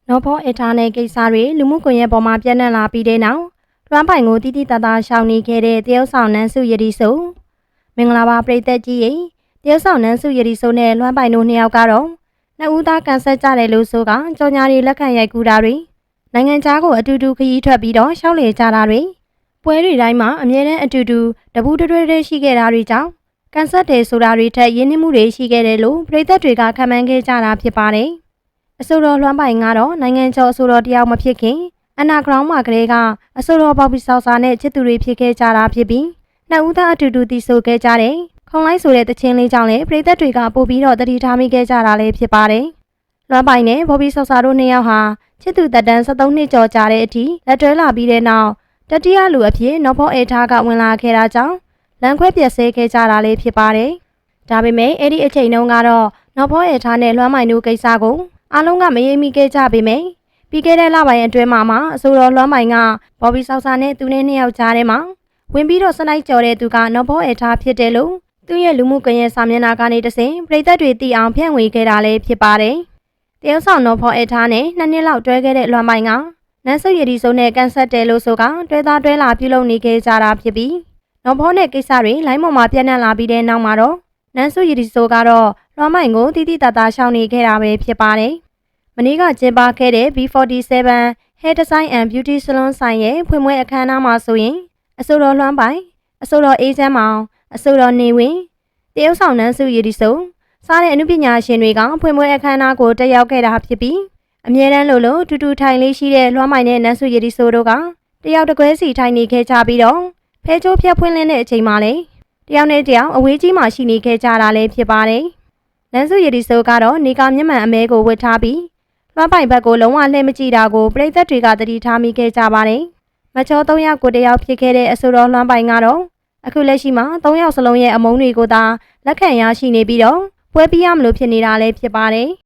နော်ဖောအထားနဲ့ကိစ္စတွေလူမှုကွန်ရက်ပေါ်မှာပြန့်နှံ့လာပြီးတဲ့နောက်လွှမ်းပိုင်ကိုတိတိတသားရှောင်နေခဲ့တဲ့တရုတ်ဆောင်နန်းစုရည်ဆိုမင်္ဂလာပါပရိသတ်ကြီးရေတရုတ်ဆောင်နန်းစုရည်ဆိုနဲ့လွှမ်းပိုင်တို့နှစ်ယောက်ကတော့နှစ်ဦးသားကန်ဆက်ကြတယ်လို့ဆိုကကြော်ညာတွေလက်ခံရိုက်ကူးတာတွေနိုင်ငံခြားကိုအတူတူခရီးထွက်ပြီးတော့ရှောက်လေကြတာတွေပွဲတွေတိုင်းမှာအမြဲတမ်းအတူတူတပူးတွဲတွဲရှိခဲ့တာတွေကြောင့်ကန်ဆက်တယ်ဆိုတာတွေထက်ရင်းနှီးမှုတွေရှိခဲ့တယ်လို့ပရိသတ်တွေကခံမှန်းခဲ့ကြတာဖြစ်ပါတယ်အဆိုတော်လွှမ်းပိုင်ကတော့နိုင်ငံကျော်အဆိုတော်တယောက်မဖြစ်ခင်အနာဂရောင်းမှာကလေးကအဆိုတော်ဘော်ဘီဆောက်စာနဲ့ချစ်သူတွေဖြစ်ခဲ့ကြတာဖြစ်ပြီးနှစ်ဦးသားအတူတူတည်ဆိုခဲ့ကြတဲ့ခုံလိုက်ဆိုတဲ့တခြင်းလေးကြောင့်လည်းပရိသတ်တွေကပို့ပြီးတော့တတိထားမိခဲ့ကြတာလည်းဖြစ်ပါတယ်။လွှမ်းပိုင်နဲ့ဘော်ဘီဆောက်စာတို့နှစ်ယောက်ဟာချစ်သူတက်တန်း73နှစ်ကျော်ကြာတဲ့အထိလက်တွဲလာပြီးတဲ့နောက်တတိယလူအဖြစ်နော်ဖောအေထားကဝင်လာခဲ့တာကြောင့်လမ်းခွဲပြက်ဆဲခဲ့ကြတာလည်းဖြစ်ပါတယ်။ဒါပေမဲ့အဲ့ဒီအချိန်တုန်းကတော့နော်ဖောအေထားနဲ့လွှမ်းပိုင်တို့ကိစ္စကိုအားလုံးကမရေမိခဲ့ကြပေမယ့်ပြီးခဲ့တဲ့လပိုင်းအတွင်းမှာအဆိုတော်လွှမ်းပိုင်ကဘော်ဘီဆောက်စာနဲ့သူနဲ့နှစ်ယောက်ကြားထဲမှာဝင်ပြီးတော့စနိုက်ကြော်တဲ့သူကနော်ဖောအေထားဖြစ်တယ်လို့သူ့ရဲ့လူမှုကွန်ရက်စာမျက်နှာကနေတဆင့်ပရိသတ်တွေသိအောင်ဖြန့်ဝေခဲ့တာလည်းဖြစ်ပါတယ်။တရုတ်ဆောင်နော်ဖောအေထားနဲ့2နှစ်လောက်တွဲခဲ့တဲ့လွှမ်းပိုင်ကနန်းစုရည်စုံနဲ့ကန်ဆက်တယ်လို့ဆိုကတွဲသားတွဲလာပြုလုပ်နေခဲ့ကြတာဖြစ်ပြီးနော်ဖောနဲ့ကိစ္စတွေလိုင်းပေါ်မှာပြန့်နှံ့လာပြီးတဲ့နောက်မှာတော့နန်းစုရည်ဆိုကတော့လွှမ်းပိုင်ကိုတိတိတသားရှောင်နေခဲ့တာပဲဖြစ်ပါတယ်။မနေ့ကကျင်းပခဲ့တဲ့ B47 Hair Design and Beauty Salon ဆိုင်ရဲ့ဖွင့်ပွဲအခမ်းအနားမှာဆိုရင်အဆိုတော်လွှမ်းပိုင်အဆိုတော်အေးချမ်းမောင်အဆိုတော်နေဝင်းတရုတ်ဆောင်နန်းစုရည်ဆိုစားတဲ့အမှုပညာရှင်တွေကဖွင့်ပွဲအခမ်းအနားကိုတက်ရောက်ခဲ့တာဖြစ်ပြီးအမြဲတမ်းလိုတူတူထိုင်လေးရှိတဲ့လွှမ်းပိုင်နဲ့နန်းစုရည်ဆိုတို့ကတယောက်တစ်ခွဲစီထိုင်နေခဲ့ကြပြီးတော့ဖဲချိုးဖြတ်ဖွင့်လင်းတဲ့အချိန်မှာလေတယောက်နဲ့တယောက်အဝေးကြီးမှရှိနေခဲ့ကြတာလည်းဖြစ်ပါတယ်။နန်းစုရည်ဆိုကတော့နေကမျက်မှန်အမဲကိုဝတ်ထားပြီးလွှမ်းပိုင်ဘက်ကိုလုံးဝလှည့်မကြည့်တာကိုပရိသတ်တွေကသတိထားမိခဲ့ကြပါတယ်။မချော3ယောက်ကိုတယောက်ဖြစ်ခဲ့တဲ့အဆိုတော်လွှမ်းပိုင်ကတော့အခုလက်ရှိမှာ3ယောက်စလုံးရဲ့အမုန်းတွေကိုသာလက်ခံရရှိနေပြီးတော့ပွဲပြီးရမလို့ဖြစ်နေတာလည်းဖြစ်ပါတယ်။